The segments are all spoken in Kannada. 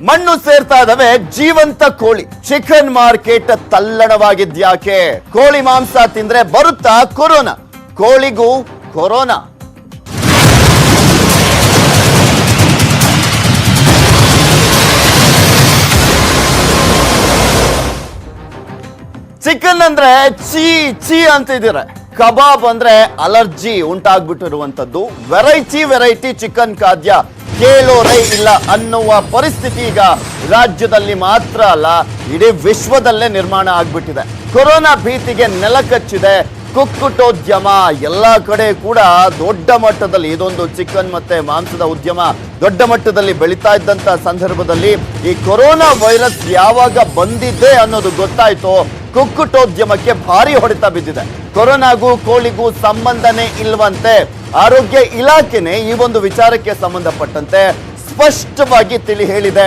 ಮಣ್ಣು ಸೇರ್ತಾ ಇದಾವೆ ಜೀವಂತ ಕೋಳಿ. ಚಿಕನ್ ಮಾರ್ಕೆಟ್ ತಲ್ಲಣವಾಗಿದ್ಯಾಕೆ? ಕೋಳಿ ಮಾಂಸ ತಿಂದ್ರೆ ಬರುತ್ತಾ ಕೊರೋನಾ? ಕೋಳಿಗೂ ಕೊರೋನಾ. ಚಿಕನ್ ಅಂದ್ರೆ ಚೀ ಚೀ ಅಂತಿದ್ದೀರ, ಕಬಾಬ್ ಅಂದ್ರೆ ಅಲರ್ಜಿ ಉಂಟಾಗ್ಬಿಟ್ಟಿರುವಂತದ್ದು. ವೆರೈಟಿ ಚಿಕನ್ ಖಾದ್ಯ ಕೇಳೋರೇ ಇಲ್ಲ ಅನ್ನುವ ಪರಿಸ್ಥಿತಿ ಈಗ ರಾಜ್ಯದಲ್ಲಿ ಮಾತ್ರ ಅಲ್ಲ, ಇಡೀ ವಿಶ್ವದಲ್ಲೇ ನಿರ್ಮಾಣ ಆಗ್ಬಿಟ್ಟಿದೆ. ಕೊರೋನಾ ಭೀತಿಗೆ ನೆಲಕಚ್ಚಿದೆ ಕುಕ್ಕುಟೋದ್ಯಮ. ಎಲ್ಲ ಕಡೆ ಕೂಡ ದೊಡ್ಡ ಮಟ್ಟದಲ್ಲಿ ಇದೊಂದು ಚಿಕನ್ ಮತ್ತೆ ಮಾಂಸದ ಉದ್ಯಮ ದೊಡ್ಡ ಮಟ್ಟದಲ್ಲಿ ಬೆಳೀತಾ ಇದ್ದಂತ ಸಂದರ್ಭದಲ್ಲಿ ಈ ಕೊರೋನಾ ವೈರಸ್ ಯಾವಾಗ ಬಂದಿದೆ ಅನ್ನೋದು ಗೊತ್ತಾಯ್ತು, ಕುಕ್ಕುಟೋದ್ಯಮಕ್ಕೆ ಭಾರಿ ಹೊಡೆತ ಬಿದ್ದಿದೆ. ಕೊರೋನಾಗೂ ಕೋಳಿಗೂ ಸಂಬಂಧನೇ ಇಲ್ವಂತೆ. ಆರೋಗ್ಯ ಇಲಾಖೆನೇ ಈ ಒಂದು ವಿಚಾರಕ್ಕೆ ಸಂಬಂಧಪಟ್ಟಂತೆ ಸ್ಪಷ್ಟವಾಗಿ ತಿಳಿ ಹೇಳಿದೆ.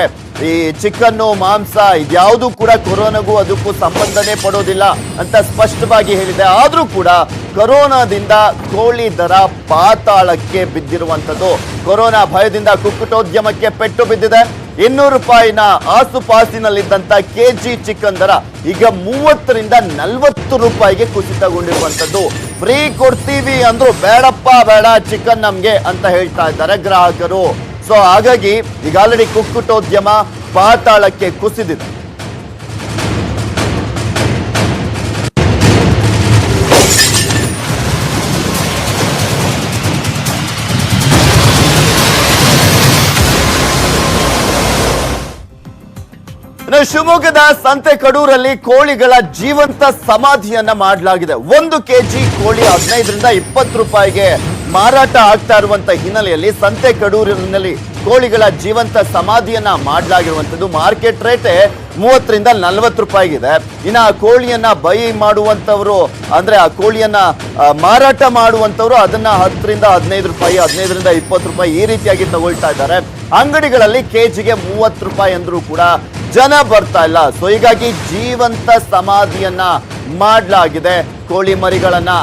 ಈ ಚಿಕನ್ನು ಮಾಂಸ ಇದ್ಯಾವುದು ಕೂಡ ಕೊರೋನಾಗೂ ಅದಕ್ಕೂ ಸಂಬಂಧನೇ ಪಡೋದಿಲ್ಲ ಅಂತ ಸ್ಪಷ್ಟವಾಗಿ ಹೇಳಿದೆ. ಆದ್ರೂ ಕೂಡ ಕೊರೋನಾದಿಂದ ಕೋಳಿ ದರ ಪಾತಾಳಕ್ಕೆ ಬಿದ್ದಿರುವಂತದ್ದು. ಕೊರೋನಾ ಭಯದಿಂದ ಕುಕ್ಕುಟೋದ್ಯಮಕ್ಕೆ ಪೆಟ್ಟು ಬಿದ್ದಿದೆ. 200 ರೂಪಾಯಿನ ಆಸುಪಾಸಿನಲ್ಲಿದ್ದಂತ ಕೆಜಿ ಚಿಕನ್ ದರ ಈಗ 30 ರಿಂದ 40 ರೂಪಾಯಿಗೆ ಕುಸಿತಗೊಂಡಿರುವಂತದ್ದು. ಫ್ರೀ ಕೊಡ್ತೀವಿ ಅಂದ್ರು ಬೇಡಪ್ಪ ಬೇಡ ಚಿಕನ್ ನಮ್ಗೆ ಅಂತ ಹೇಳ್ತಾ ಇದ್ದಾರೆ ಗ್ರಾಹಕರು. ಸೊ ಹಾಗಾಗಿ ಈಗ ಆಲ್ರೆಡಿ ಕುಕ್ಕುಟೋದ್ಯಮ ಪಾತಾಳಕ್ಕೆ ಕುಸಿದಿದೆ. ಶಿವಮೊಗ್ಗದ ಸಂತೆಕಡೂರಲ್ಲಿ ಕೋಳಿಗಳ ಜೀವಂತ ಸಮಾಧಿಯನ್ನ ಮಾಡಲಾಗಿದೆ. 1 ಕೆಜಿ ಕೋಳಿ 15 ರಿಂದ 20 ರೂಪಾಯಿಗೆ ಮಾರಾಟ ಆಗ್ತಾ ಇರುವಂತ ಹಿನ್ನೆಲೆಯಲ್ಲಿ ಸಂತೆಕಡೂರಿನಲ್ಲಿ ಕೋಳಿಗಳ ಜೀವಂತ ಸಮಾಧಿಯನ್ನ ಮಾಡಲಾಗಿರುವಂತದ್ದು. ಮಾರ್ಕೆಟ್ ರೇಟ್ 30 ರಿಂದ 40 ರೂಪಾಯಿಗಿದೆ. ಇನ್ನು ಆ ಕೋಳಿಯನ್ನ ಬೈ ಮಾಡುವಂತವರು ಅಂದ್ರೆ ಆ ಕೋಳಿಯನ್ನ ಮಾರಾಟ ಮಾಡುವಂತವರು ಅದನ್ನ 10 ರಿಂದ 15 ರೂಪಾಯಿ 15 ರಿಂದ 20 ರೂಪಾಯಿ ಈ ರೀತಿಯಾಗಿ ತಗೊಳ್ತಾ ಇದ್ದಾರೆ. ಅಂಗಡಿಗಳಲ್ಲಿ ಕೆಜಿಗೆ 30 ರೂಪಾಯಿ ಅಂದ್ರೂ ಕೂಡ ಜನ ಬರ್ತಾ ಇಲ್ಲ. ಸೊ ಹೀಗಾಗಿ ಜೀವಂತ ಸಮಾಧಿಯನ್ನ ಮಾಡಲಾಗಿದೆ ಕೋಳಿ ಮರಿಗಳನ್ನ.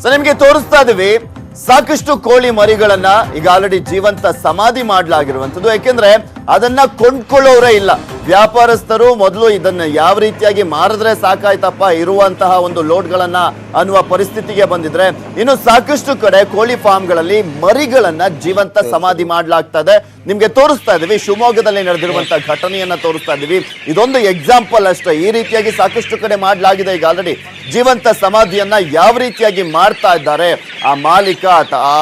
ಸೊ ನಿಮ್ಗೆ ತೋರಿಸ್ತಾ ಇದೀವಿ ಸಾಕಷ್ಟು ಕೋಳಿ ಮರಿಗಳನ್ನ ಈಗ ಆಲ್ರೆಡಿ ಜೀವಂತ ಸಮಾಧಿ ಮಾಡಲಾಗಿರುವಂತದ್ದು. ಯಾಕೆಂದ್ರೆ ಅದನ್ನ ಕೊಂಡ್ಕೊಳ್ಳೋರೇ ಇಲ್ಲ. ವ್ಯಾಪಾರಸ್ಥರು ಮೊದಲು ಇದನ್ನ ಯಾವ ರೀತಿಯಾಗಿ ಮಾರಿದ್ರೆ ಸಾಕಾಯ್ತಪ್ಪ ಇರುವಂತಹ ಒಂದು ಲೋಡ್ಗಳನ್ನ ಅನ್ನುವ ಪರಿಸ್ಥಿತಿಗೆ ಬಂದಿದ್ರೆ, ಇನ್ನು ಸಾಕಷ್ಟು ಕಡೆ ಕೋಳಿ ಫಾರ್ಮ್ಗಳಲ್ಲಿ ಮರಿಗಳನ್ನ ಜೀವಂತ ಸಮಾಧಿ ಮಾಡಲಾಗ್ತಾ ಇದೆ. ನಿಮ್ಗೆ ತೋರಿಸ್ತಾ ಇದೀವಿ ಶಿವಮೊಗ್ಗದಲ್ಲಿ ನಡೆದಿರುವಂತಹ ಘಟನೆಯನ್ನ ತೋರಿಸ್ತಾ ಇದೀವಿ. ಇದೊಂದು ಎಕ್ಸಾಂಪಲ್ ಅಷ್ಟೇ. ಈ ರೀತಿಯಾಗಿ ಸಾಕಷ್ಟು ಕಡೆ ಮಾಡಲಾಗಿದೆ. ಈಗ ಆಲ್ರೆಡಿ ಜೀವಂತ ಸಮಾಧಿಯನ್ನ ಯಾವ ರೀತಿಯಾಗಿ ಮಾಡ್ತಾ ಇದ್ದಾರೆ ಆ ಮಾಲೀಕ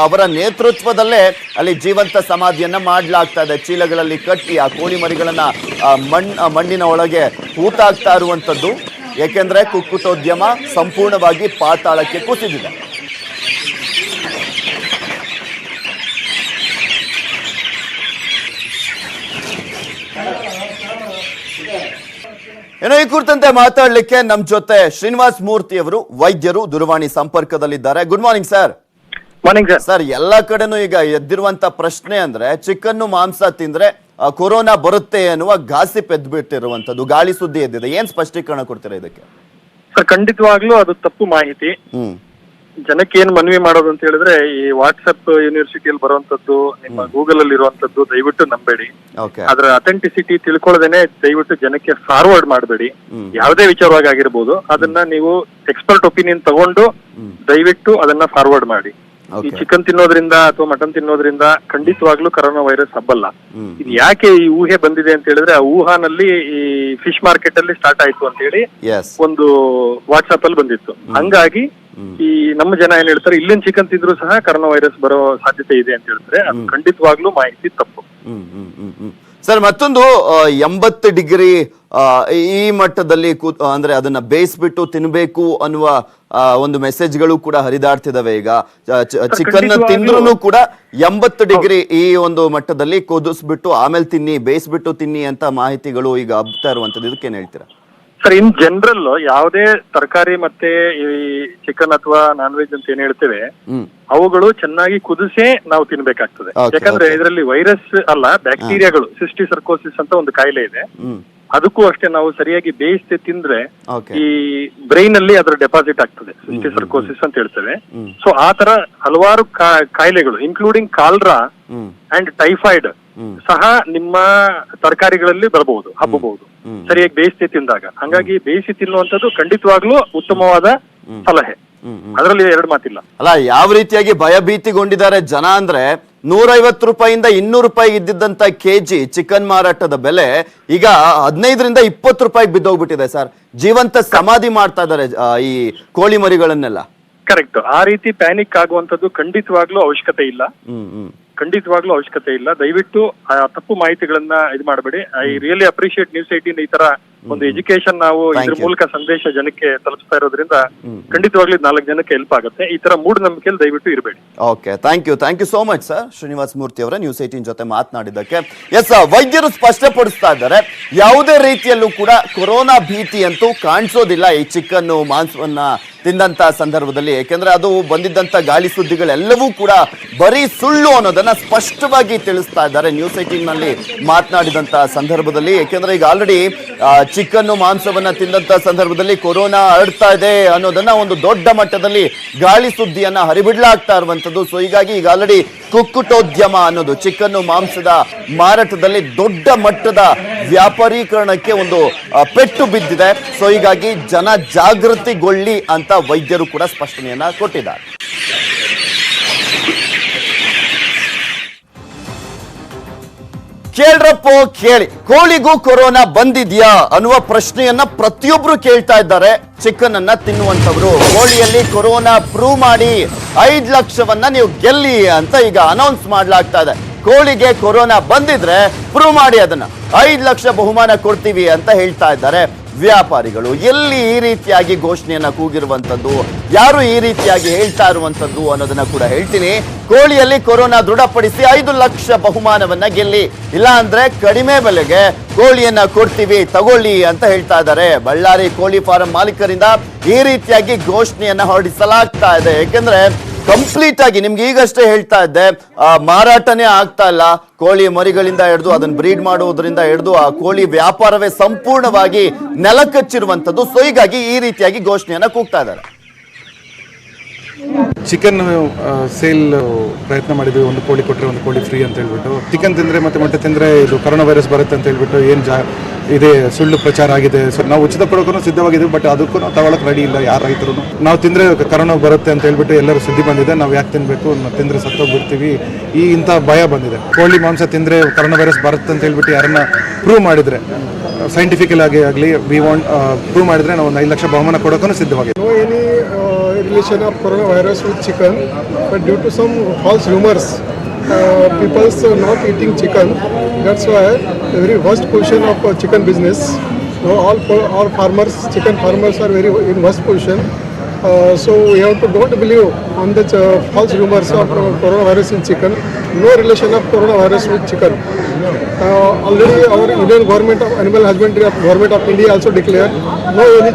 ಅವರ ನೇತೃತ್ವದಲ್ಲೇ ಅಲ್ಲಿ ಜೀವಂತ ಸಮಾಧಿಯನ್ನ ಮಾಡಲಾಗ್ತಾ ಇದೆ. ಚೀಲಗಳಲ್ಲಿ ಕಟ್ಟಿ ಆ ಕೋಳಿ ಮರಿಗಳನ್ನ ಮಣ್ಣಿನ ಒಳಗೆ ಹೂತಾಗ್ತಾ ಇರುವಂತದ್ದು. ಯಾಕೆಂದ್ರೆ ಕುಕ್ಕುಟೋದ್ಯಮ ಸಂಪೂರ್ಣವಾಗಿ ಪಾತಾಳಕ್ಕೆ ಕುಸಿದಿದೆ. ಏನೋ ಈ ಕುರಿತಂತೆ ಮಾತಾಡ್ಲಿಕ್ಕೆ ನಮ್ ಜೊತೆ ಶ್ರೀನಿವಾಸ್ ಮೂರ್ತಿ ಅವರು ವೈದ್ಯರು ದೂರವಾಣಿ ಸಂಪರ್ಕದಲ್ಲಿದ್ದಾರೆ. Good morning sir. Morning sir. Sir, ಎಲ್ಲಾ ಕಡೆನೂ ಈಗ ಎದ್ದಿರುವಂತ ಪ್ರಶ್ನೆ ಅಂದ್ರೆ ಚಿಕನ್ ಮಾಂಸ ತಿಂದ್ರೆ ಕೊರೋನಾ ಬರುತ್ತೆ ಅನ್ನುವ ಗಾಸಿಪ್ ಎದ್ಬಿಟ್ಟಿರುವಂತದ್ದು, ಗಾಳಿ ಸುದ್ದಿ ಎದ್ದಿದೆ. ಏನ್ ಸ್ಪಷ್ಟೀಕರಣ ಕೊಡ್ತೀರಾ ಇದಕ್ಕೆ? ಸರ್, ಖಂಡಿತವಾಗ್ಲೂ ಅದು ತಪ್ಪು ಮಾಹಿತಿ. ಜನಕ್ಕೆ ಏನ್ ಮನವಿ ಮಾಡೋದು ಅಂತ ಹೇಳಿದ್ರೆ, ಈ ವಾಟ್ಸ್ಆಪ್ ಯೂನಿವರ್ಸಿಟಿಯಲ್ಲಿ ಬರುವಂತದ್ದು, ನಿಮ್ಮ ಗೂಗಲ್ ಅಲ್ಲಿ ಇರುವಂತದ್ದು ದಯವಿಟ್ಟು ನಂಬೇಡಿ. ಅದರ ಅಥೆಂಟಿಸಿಟಿ ತಿಳ್ಕೊಳ್ಳದೇನೆ ದಯವಿಟ್ಟು ಜನಕ್ಕೆ ಫಾರ್ವರ್ಡ್ ಮಾಡಬೇಡಿ. ಯಾವುದೇ ವಿಚಾರವಾಗಿ ಆಗಿರ್ಬೋದು, ಅದನ್ನ ನೀವು ಎಕ್ಸ್ಪರ್ಟ್ ಒಪಿನಿಯನ್ ತಗೊಂಡು ದಯವಿಟ್ಟು ಅದನ್ನ ಫಾರ್ವರ್ಡ್ ಮಾಡಿ. ಈ ಚಿಕನ್ ತಿನ್ನೋದ್ರಿಂದ ಅಥವಾ ಮಟನ್ ತಿನ್ನೋದ್ರಿಂದ ಖಂಡಿತವಾಗ್ಲೂ ಕೊರೋನಾ ವೈರಸ್ ಹಬ್ಬಲ್ಲ. ಇದು ಯಾಕೆ ಈ ಊಹೆ ಬಂದಿದೆ ಅಂತ ಹೇಳಿದ್ರೆ, ಆ ವುಹಾನಲ್ಲಿ ಈ ಫಿಶ್ ಮಾರ್ಕೆಟ್ ಅಲ್ಲಿ ಸ್ಟಾರ್ಟ್ ಆಯ್ತು ಅಂತ ಹೇಳಿ ಒಂದು ವಾಟ್ಸ್ಆಪ್ ಅಲ್ಲಿ ಬಂದಿತ್ತು. ಹಂಗಾಗಿ ಈ ನಮ್ಮ ಜನ ಏನ್ ಹೇಳ್ತಾರೆ, ಇಲ್ಲಿನ ಚಿಕನ್ ತಿಂದ್ರು ಸಹ ಕೊರೋನಾ ವೈರಸ್ ಬರೋ ಸಾಧ್ಯತೆ ಇದೆ ಅಂತ ಹೇಳ್ತಾರೆ. ಅದು ಖಂಡಿತವಾಗ್ಲೂ ಮಾಹಿತಿ ತಪ್ಪು. ಸರ್, ಮತ್ತೊಂದು 80 ಡಿಗ್ರಿ ಈ ಮಟ್ಟದಲ್ಲಿ ಅಂದ್ರೆ ಅದನ್ನ ಬೇಯಿಸ್ಬಿಟ್ಟು ತಿನ್ಬೇಕು ಅನ್ನುವ ಒಂದು ಮೆಸೇಜ್ಗಳು ಕೂಡ ಹರಿದಾಡ್ತಿದಾವೆ. ಈಗ ಚಿಕನ್ ತಿಂದ್ರು ಕೂಡ 80 ಡಿಗ್ರಿ ಈ ಒಂದು ಮಟ್ಟದಲ್ಲಿ ಕುದಿಸ್ಬಿಟ್ಟು ಆಮೇಲೆ ತಿನ್ನಿ, ಬೇಯಿಸ್ಬಿಟ್ಟು ತಿನ್ನಿ ಅಂತ ಮಾಹಿತಿಗಳು ಈಗ ಹಬ್ತಾ ಇರುವಂತದ್ದು. ಇದಕ್ಕೇನ್ ಹೇಳ್ತೀರಾ? ಸರ್, ಇನ್ ಜನರಲ್ ಯಾವುದೇ ತರಕಾರಿ ಮತ್ತೆ ಈ ಚಿಕನ್ ಅಥವಾ ನಾನ್ ವೆಜ್ ಅಂತ ಏನ್ ಹೇಳ್ತೇವೆ, ಅವುಗಳು ಚೆನ್ನಾಗಿ ಕುದಿಸೇ ನಾವು ತಿನ್ಬೇಕಾಗ್ತದೆ. ಯಾಕಂದ್ರೆ ಇದರಲ್ಲಿ ವೈರಸ್ ಅಲ್ಲ, ಬ್ಯಾಕ್ಟೀರಿಯಾಗಳು, ಸಿಸ್ಟಿಸರ್ಕೋಸಿಸ್ ಅಂತ ಒಂದು ಕಾಯಿಲೆ ಇದೆ. ಅದಕ್ಕೂ ಅಷ್ಟೇ ನಾವು ಸರಿಯಾಗಿ ಬೇಯಿಸಿ ತಿಂದ್ರೆ Okay. ಈ ಬ್ರೈನ್ ಅಲ್ಲಿ ಅದರ ಡೆಪಾಸಿಟ್ ಆಗ್ತದೆ, ಸಿಸ್ಟಿಸರ್ಕೋಸಿಸ್ ಅಂತ ಹೇಳ್ತೇವೆ. ಸೊ ಆ ತರ ಹಲವಾರು ಕಾಯಿಲೆಗಳು ಇನ್ಕ್ಲೂಡಿಂಗ್ ಕಾಲ್ರಾ ಅಂಡ್ ಟೈಫಾಯ್ಡ್ ಸಹ ನಿಮ್ಮ ತರಕಾರಿಗಳಲ್ಲಿ ಬರಬಹುದು, ಹಬ್ಬಬಹುದು ಸರಿಯಾಗಿ ಬೇಯಿಸಿ ತಿಂದಾಗ. ಹಂಗಾಗಿ ಬೇಯಿಸಿ ತಿನ್ನುವಂಥದ್ದು ಖಂಡಿತವಾಗ್ಲೂ ಉತ್ತಮವಾದ ಸಲಹೆ, ಅದರಲ್ಲಿ ಎರಡು ಮಾತಿಲ್ಲ. ಅಲ್ಲ, ಯಾವ ರೀತಿಯಾಗಿ ಭಯಭೀತಿಗೊಂಡಿದ್ದಾರೆ ಜನ ಅಂದ್ರೆ 150 ರೂಪಾಯಿಂದ 200 ರೂಪಾಯಿ ಇದ್ದಿದ್ದಂತ ಕೆಜಿ ಚಿಕನ್ ಮಾರಾಟದ ಬೆಲೆ ಈಗ 15ರಿಂದ 20 ರೂಪಾಯಿಗೆ ಬಿದ್ದೋಗ್ಬಿಟ್ಟಿದೆ ಸರ್. ಜೀವಂತ ಸಮಾಧಿ ಮಾಡ್ತಾ ಇದ್ದಾರೆ ಈ ಕೋಳಿ ಮರಿಗಳನ್ನೆಲ್ಲ. ಕರೆಕ್ಟ್. ಆ ರೀತಿ ಪ್ಯಾನಿಕ್ ಆಗುವಂತದ್ದು ಖಂಡಿತವಾಗ್ಲೂ ಅವಶ್ಯಕತೆ ಇಲ್ಲ, ಖಂಡಿತವಾಗ್ಲೂ ಅವಶ್ಯಕತೆ ಇಲ್ಲ. ದಯವಿಟ್ಟು ಆ ತಪ್ಪು ಮಾಹಿತಿಗಳನ್ನ ಇದು ಮಾಡಬೇಡಿ. ಐ ರಿಯಲಿ ಅಪ್ರಿಶಿಯೇಟ್ ನ್ಯೂಸ್ 18 ಈ ತರ ಒಂದು ಎಜುಕೇಶನ್ ನಾವು ಇದ್ರ ಮೂಲಕ ಸಂದೇಶ ಜನಕ್ಕೆ ತಲುಪಿಸ್ತಾ ಇರೋದ್ರಿಂದ ಖಂಡಿತವಾಗ್ಲೂ 4 ಜನಕ್ಕೆ ಹೆಲ್ಪ್ ಆಗುತ್ತೆ. ಈ ತರ ಮೂಢನಂಬಿಕೆಯಲ್ಲಿ ದಯವಿಟ್ಟು ಇರಬೇಡಿ. Okay, thank you so much sir. Srinivas Murthy ಅವರ ನ್ಯೂಸ್ 18 ಜೊತೆ ಮಾತನಾಡಿದ್ದಕ್ಕೆ. ಎಸ್, ವೈದ್ಯರು ಸ್ಪಷ್ಟಪಡಿಸ್ತಾ ಇದ್ದಾರೆ, ಯಾವುದೇ ರೀತಿಯಲ್ಲೂ ಕೂಡ ಕೊರೋನಾ ಭೀತಿ ಅಂತೂ ಕಾಣಿಸೋದಿಲ್ಲ ಈ ಚಿಕನ್ ಮಾಂಸವನ್ನ ತಿಂದಂತ ಸಂದರ್ಭದಲ್ಲಿ. ಯಾಕೆಂದ್ರೆ ಅದು ಬಂದಿದ್ದಂತ ಗಾಳಿ ಸುದ್ದಿಗಳೆಲ್ಲವೂ ಕೂಡ ಬರೀ ಸುಳ್ಳು ಅನ್ನೋದನ್ನ ಸ್ಪಷ್ಟವಾಗಿ ತಿಳಿಸ್ತಾ ಇದ್ದಾರೆ ನ್ಯೂಸ್ 18 ನಲ್ಲಿ ಮಾತನಾಡಿದಂತ ಸಂದರ್ಭದಲ್ಲಿ. ಯಾಕೆಂದ್ರೆ ಈಗ ಆಲ್ರೆಡಿ ಚಿಕನ್ ಮಾಂಸವನ್ನ ತಿಂದಂತ ಸಂದರ್ಭದಲ್ಲಿ ಕೊರೋನಾ ಹರಡ್ತಾ ಇದೆ ಅನ್ನೋದನ್ನ ಒಂದು ದೊಡ್ಡ ಮಟ್ಟದಲ್ಲಿ ಗಾಳಿ ಸುದ್ದಿಯನ್ನ ಹರಿಬಿಡ್ಲಾಗ್ತಾ ಇರುವಂತದ್ದು. ಸೊ ಹೀಗಾಗಿ ಈಗ ಆಲ್ರೆಡಿ ಕುಕ್ಕುಟೋದ್ಯಮ ಅನ್ನೋದು ಚಿಕನ್ ಮಾಂಸದ ಮಾರಾಟದಲ್ಲಿ ದೊಡ್ಡ ಮಟ್ಟದ ವ್ಯಾಪಾರೀಕರಣಕ್ಕೆ ಒಂದು ಪೆಟ್ಟು ಬಿದ್ದಿದೆ. ಸೊ ಹೀಗಾಗಿ ಜನ ಜಾಗೃತಿಗೊಳ್ಳಿ ಅಂತ ವೈದ್ಯರು ಕೂಡ ಸ್ಪಷ್ಟನೆಯನ್ನ ಕೊಟ್ಟಿದ್ದಾರೆ. ಕೇಳ್ರಪ್ಪೋ ಕೇಳಿ, ಕೋಳಿಗೂ ಕೊರೋನಾ ಬಂದಿದ್ಯಾ ಅನ್ನುವ ಪ್ರಶ್ನೆಯನ್ನ ಪ್ರತಿಯೊಬ್ರು ಕೇಳ್ತಾ ಇದ್ದಾರೆ. ಚಿಕನ್ ಅನ್ನ ತಿನ್ನುವಂತವ್ರು ಕೋಳಿಯಲ್ಲಿ ಕೊರೋನಾ ಪ್ರೂವ್ ಮಾಡಿ 5 ಲಕ್ಷವನ್ನ ನೀವು ಗೆಲ್ಲಿ ಅಂತ ಈಗ ಅನೌನ್ಸ್ ಮಾಡ್ಲಾಗ್ತಾ ಇದೆ. ಕೋಳಿಗೆ ಕೊರೋನಾ ಬಂದಿದ್ರೆ ಪ್ರೂವ್ ಮಾಡಿ, ಅದನ್ನ 5 ಲಕ್ಷ ಬಹುಮಾನ ಕೊಡ್ತೀವಿ ಅಂತ ಹೇಳ್ತಾ ಇದ್ದಾರೆ ವ್ಯಾಪಾರಿಗಳು. ಎಲ್ಲಿ ಈ ರೀತಿಯಾಗಿ ಘೋಷಣೆಯನ್ನ ಕೂಗಿರುವಂತದ್ದು, ಯಾರು ಈ ರೀತಿಯಾಗಿ ಹೇಳ್ತಾ ಇರುವಂತದ್ದು ಅನ್ನೋದನ್ನ ಕೂಡ ಹೇಳ್ತೀನಿ. ಕೋಳಿಯಲ್ಲಿ ಕೊರೋನಾ ದೃಢಪಡಿಸಿ 5 ಲಕ್ಷ ಬಹುಮಾನವನ್ನ ಗೆಲ್ಲಿ, ಇಲ್ಲ ಅಂದ್ರೆ ಕಡಿಮೆ ಬೆಲೆಗೆ ಕೋಳಿಯನ್ನ ಕೊಡ್ತೀವಿ ತಗೊಳ್ಳಿ ಅಂತ ಹೇಳ್ತಾ ಇದ್ದಾರೆ. ಬಳ್ಳಾರಿ ಕೋಳಿ ಫಾರಂ ಮಾಲೀಕರಿಂದ ಈ ರೀತಿಯಾಗಿ ಘೋಷಣೆಯನ್ನ ಹೊರಡಿಸಲಾಗ್ತಾ ಇದೆ. ಯಾಕೆಂದ್ರೆ ಕಂಪ್ಲೀಟ್ ಆಗಿ ನಿಮ್ಗೆ ಈಗಷ್ಟೇ ಹೇಳ್ತಾ ಇದ್ದೆ, ಮಾರಾಟನೇ ಆಗ್ತಾ ಇಲ್ಲ. ಕೋಳಿ ಮರಿಗಳಿಂದ ಹಿಡಿದು ಅದನ್ನ ಬ್ರೀಡ್ ಮಾಡುವುದರಿಂದ ಹಿಡಿದು ಆ ಕೋಳಿ ವ್ಯಾಪಾರವೇ ಸಂಪೂರ್ಣವಾಗಿ ನೆಲಕಚ್ಚಿರುವಂತದ್ದು. ಸೊ ಹೀಗಾಗಿ ಈ ರೀತಿಯಾಗಿ ಘೋಷಣೆಯನ್ನ ಕೂಗ್ತಾ ಇದ್ದಾರೆ. ಚಿಕನ್ ಸೇಲ್ ಪ್ರಯತ್ನ ಮಾಡಿದ್ವಿ, ಒಂದು ಕೋಳಿ ಕೊಟ್ಟರೆ ಒಂದು ಕೋಳಿ ಫ್ರೀ ಅಂತ ಹೇಳ್ಬಿಟ್ಟು. ಚಿಕನ್ ತಿಂದರೆ ಮತ್ತೆ ಮೊಟ್ಟೆ ತಿಂದರೆ ಇದು ಕೊರೋನಾ ವೈರಸ್ ಬರುತ್ತೆ ಅಂತ ಹೇಳ್ಬಿಟ್ಟು ಇದೆ ಸುಳ್ಳು ಪ್ರಚಾರ ಆಗಿದೆ. ಸೊ ನಾವು ಉಚಿತ ಪಡೋಕ್ಕೂ ಸಿದ್ಧವಾಗಿದ್ದೀವಿ, ಬಟ್ ಅದಕ್ಕೂ ನಾವು ತಗೊಳಕ್ಕೆ ರೆಡಿ ಇಲ್ಲ ಯಾರು ರೈತರು. ನಾವು ತಿಂದರೆ ಕರೋನಾ ಬರುತ್ತೆ ಅಂತ ಹೇಳ್ಬಿಟ್ಟು ಎಲ್ಲರೂ ಸುದ್ದಿ ಬಂದಿದೆ, ನಾವು ಯಾಕೆ ತಿನ್ನಬೇಕು, ತಿಂದರೆ ಸತ್ತೋಗ್ಬಿಡ್ತೀವಿ, ಇಂಥ ಭಯ ಬಂದಿದೆ. ಕೋಳಿ ಮಾಂಸ ತಿಂದರೆ ಕರೋನಾ ವೈರಸ್ ಬರುತ್ತೆ ಅಂತ ಹೇಳ್ಬಿಟ್ಟು ಯಾರನ್ನ ಪ್ರೂವ್ ಮಾಡಿದರೆ, ಸೈಂಟಿಫಿಕಲ್ ಆಗಲಿ ವಿ ವಾಂಟ್ ಪ್ರೂವ್ ಮಾಡಿದರೆ ನಾವು 5 ಲಕ್ಷ ಬಹುಮಾನ ಕೊಡೋಕ್ಕೂ ಸಿದ್ಧವಾಗಿದೆ. No any relation of coronavirus with chicken, but due to some false rumors, people's not eating chicken. That's why the very worst position of chicken business. All farmers, chicken farmers are very in worst position. So we have to don't believe on the false rumors of coronavirus in chicken. No relation of coronavirus with chicken. Already our Indian government of animal husbandry of government of India also declared no any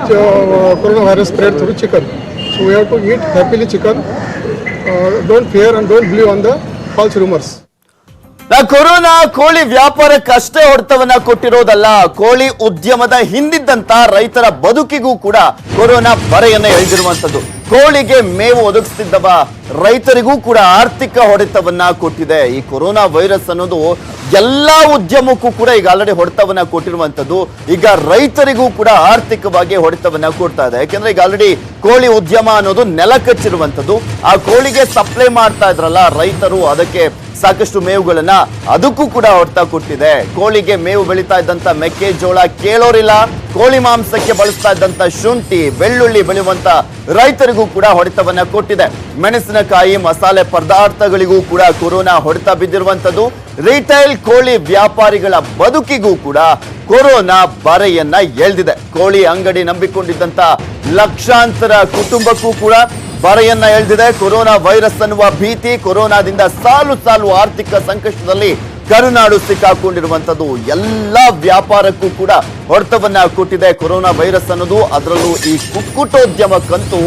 coronavirus spread through chicken. So we have to eat happily chicken. Don't fear and don't believe on the false rumors. Corona ಕೋಳಿ ವ್ಯಾಪಾರಕ್ಕೆ ಅಷ್ಟೇ ಹೊಡೆತವನ್ನ ಕೊಟ್ಟಿರೋದಲ್ಲ, ಕೋಳಿ ಉದ್ಯಮದ ಹಿಂದಿದ್ದಂತ ರೈತರ ಬದುಕಿಗೂ ಕೂಡ ಕೊರೋನಾ ಬರೆಯನ್ನ ಎಳೆದಿರುವಂತದ್ದು. ಕೋಳಿಗೆ ಮೇವು ಒದಗಿಸ್ತಿದ್ದವ ರೈತರಿಗೂ ಕೂಡ ಆರ್ಥಿಕ ಹೊಡೆತವನ್ನ ಕೊಟ್ಟಿದೆ. ಈ ಕೊರೋನಾ ವೈರಸ್ ಅನ್ನೋದು ಎಲ್ಲಾ ಉದ್ಯಮಕ್ಕೂ ಕೂಡ ಈಗ ಆಲ್ರೆಡಿ ಹೊಡೆತವನ್ನ ಕೊಟ್ಟಿರುವಂತದ್ದು. ಈಗ ರೈತರಿಗೂ ಕೂಡ ಆರ್ಥಿಕವಾಗಿ ಹೊಡೆತವನ್ನ ಕೊಡ್ತಾ ಇದೆ. ಯಾಕೆಂದ್ರೆ ಈಗ ಆಲ್ರೆಡಿ ಕೋಳಿ ಉದ್ಯಮ ಅನ್ನೋದು ನೆಲಕಚ್ಚಿರುವಂತದ್ದು. ಆ ಕೋಳಿಗೆ ಸಪ್ಲೈ ಮಾಡ್ತಾ ಇದ್ರಲ್ಲ ರೈತರು, ಅದಕ್ಕೆ ಸಾಕಷ್ಟು ಮೇವುಗಳನ್ನ, ಅದಕ್ಕೂ ಕೂಡ ಹೊಡೆತ ಕೊಟ್ಟಿದೆ. ಕೋಳಿಗೆ ಮೇವು ಬೆಳೀತಾ ಇದ್ದಂತ ಮೆಕ್ಕೆಜೋಳ ಕೇಳೋರಿಲ್ಲ, ಕೋಳಿ ಮಾಂಸಕ್ಕೆ ಬಳಸ್ತಾ ಇದ್ದಂತ ಶುಂಠಿ ಬೆಳ್ಳುಳ್ಳಿ ಬೆಳೆಯುವಂತ ರೈತರಿಗೂ ಕೂಡ ಹೊಡೆತವನ್ನ ಕೊಟ್ಟಿದೆ. ಮೆಣಸಿನಕಾಯಿ ಮಸಾಲೆ ಪದಾರ್ಥಗಳಿಗೂ ಕೂಡ ಕೊರೋನಾ ಹೊಡೆತ ಬಿದ್ದಿರುವಂತದ್ದು. ರಿಟೈಲ್ ಕೋಳಿ ವ್ಯಾಪಾರಿಗಳ ಬದುಕಿಗೂ ಕೂಡ ಕೊರೋನಾ ಬರೆಯನ್ನ ಎಳೆದಿದೆ. ಕೋಳಿ ಅಂಗಡಿ ನಂಬಿಕೊಂಡಿದ್ದಂತ ಲಕ್ಷಾಂತರ ಕುಟುಂಬಕ್ಕೂ ಕೂಡ ಬರೆಯನ್ನ ಎಳೆದಿದೆ. ಕೊರೋನಾ ವೈರಸ್ ಅನ್ನುವ ಭೀತಿ, ಕೊರೋನಾದಿಂದ ಸಾಲು ಸಾಲು ಆರ್ಥಿಕ ಸಂಕಷ್ಟದಲ್ಲಿ ಕರುನಾಡು ಸಿಕ್ಕಾಕೊಂಡಿರುವಂತದ್ದು ಎಲ್ಲಾ ವ್ಯಾಪಾರಕ್ಕೂ ಕೂಡ ಹೊಡೆತವನ್ನ ಕೊಟ್ಟಿದೆ ಕೊರೋನಾ ವೈರಸ್ ಅನ್ನೋದು. ಅದರಲ್ಲೂ ಈ ಕುಕ್ಕುಟೋದ್ಯಮಕ್ಕಂತೂ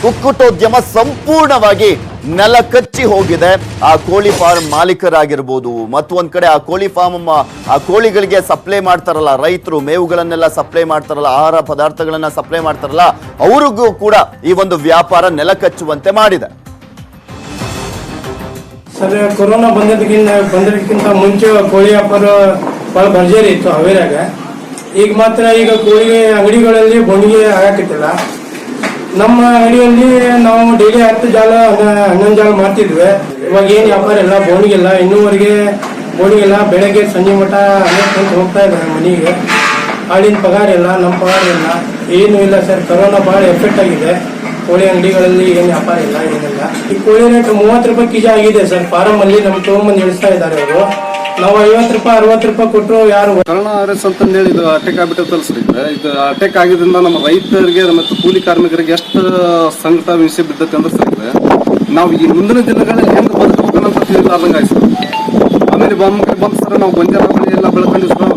ಕುಕ್ಕುಟೋದ್ಯಮ ಸಂಪೂರ್ಣವಾಗಿ ನೆಲ ಕಚ್ಚಿ ಹೋಗಿದೆ. ಆ ಕೋಳಿ ಫಾರ್ಮ್ ಮಾಲೀಕರಾಗಿರ್ಬೋದು, ಮತ್ತೊಂದ್ ಕಡೆ ಆ ಕೋಳಿ ಫಾರ್ಮ್ ಆ ಕೋಳಿಗಳಿಗೆ ಸಪ್ಲೈ ಮಾಡ್ತಾರಲ್ಲ ರೈತರು, ಮೇವುಗಳನ್ನೆಲ್ಲ ಸಪ್ಲೈ ಮಾಡ್ತಾರಲ್ಲ, ಆಹಾರ ಪದಾರ್ಥಗಳನ್ನ ಸಪ್ಲೈ ಮಾಡ್ತಾರಲ್ಲ, ಅವ್ರಿಗೂ ಕೂಡ ಈ ಒಂದು ವ್ಯಾಪಾರ ನೆಲ ಕಚ್ಚುವಂತೆ ಮಾಡಿದೆ. ಸರ್, ಕೊರೋನಾ ಬಂದದಕ್ಕಿಂತ ಮುಂಚೆ ಕೋಳಿ ವ್ಯಾಪಾರ ಬಹಳ ಭರ್ಜರಿ ಇತ್ತು ಹಾವೇರಿಯಾಗ. ಈಗ ಮಾತ್ರ ಕೋಳಿ ಅಂಗಡಿಗಳಲ್ಲಿ ಬೋಣಿಗೆ ಆಗಕ್ಕಿಲ್ಲ. ನಮ್ಮ ಅಂಗಡಿಯಲ್ಲಿ ನಾವು ಡೈಲಿ 10 ಜಾಲ 11 ಜಾಲ ಮಾಡ್ತಿದ್ವಿ. ಇವಾಗ ಏನ್ ವ್ಯಾಪಾರ ಇಲ್ಲ, ಬೋಣಿಗೆಲ್ಲ ಇನ್ನೂವರೆಗೆ ಬೋಣಿಗೆಲ್ಲ ಬೆಳಗ್ಗೆ ಸಂಜೆ ಮಠ ಅನೇಕ ಹೋಗ್ತಾ ಇದ್ದಾರೆ ಮನೆಗೆ. ಆಳಿನ ಪಗಾರ ಇಲ್ಲ, ನಮ್ಮ ಪಗಾರ ಇಲ್ಲ, ಏನು ಇಲ್ಲ ಸರ್. ಕೊರೋನಾ ಬಹಳ ಎಫೆಕ್ಟ್ ಆಗಿದೆ. ಕೋಳಿ ಅಂಗಡಿಗಳಲ್ಲಿ ಏನು ವ್ಯಾಪಾರ ಇಲ್ಲ, ಏನಿಲ್ಲ. ಈ ಕೋಳಿ ರೇಟ್ 30 ರೂಪಾಯಿ ಕೆಜಿ ಆಗಿದೆ ಸರ್. ಫಾರಂ ಅಲ್ಲಿ ನಮ್ಗೆ ತಗೊಂಬಂದು ಇಳಿಸ್ತಾ ಇದ್ದಾರೆ ಅವರು. ನಾವು 50 ರೂಪಾಯಿ 60 ರೂಪಾಯಿ ಕೊಟ್ಟರು ಯಾರು. ಕರೋನಾ ವೈರಸ್ ಅಂತ ಹೇಳಿ ಇದು ಅಟ್ಯಾಕ್ ಆಗ್ಬಿಟ್ಟಲ್ಲ ಸರ್. ಇದು ಅಟ್ಯಾಕ್ ಆಗಿದ್ರಿಂದ ನಮ್ಮ ರೈತರಿಗೆ ಮತ್ತು ಕೂಲಿ ಕಾರ್ಮಿಕರಿಗೆ ಎಷ್ಟು ಸಂಕಟ ವಿಷಯ ಬಿದ್ದತ್ತೆ ಅಂದ್ರೆ ಸರ್, ನಾವು ಈ ಮುಂದಿನ ದಿನಗಳಲ್ಲಿ ಹೆಂಗೆ ಬದುಕಬೇಕನ್ನಂತ ತಿಳಿಲಾರ್ದಂಗೆ ಆಯ್ತು. ಆಮೇಲೆ ಬಂದು ಸರ್ ನಾವು ಗೊಂಜಾಳ ಬೆಳೆ ಎಲ್ಲ ಬೆಳ್ಕೊಂಡಿದ್ವಿ.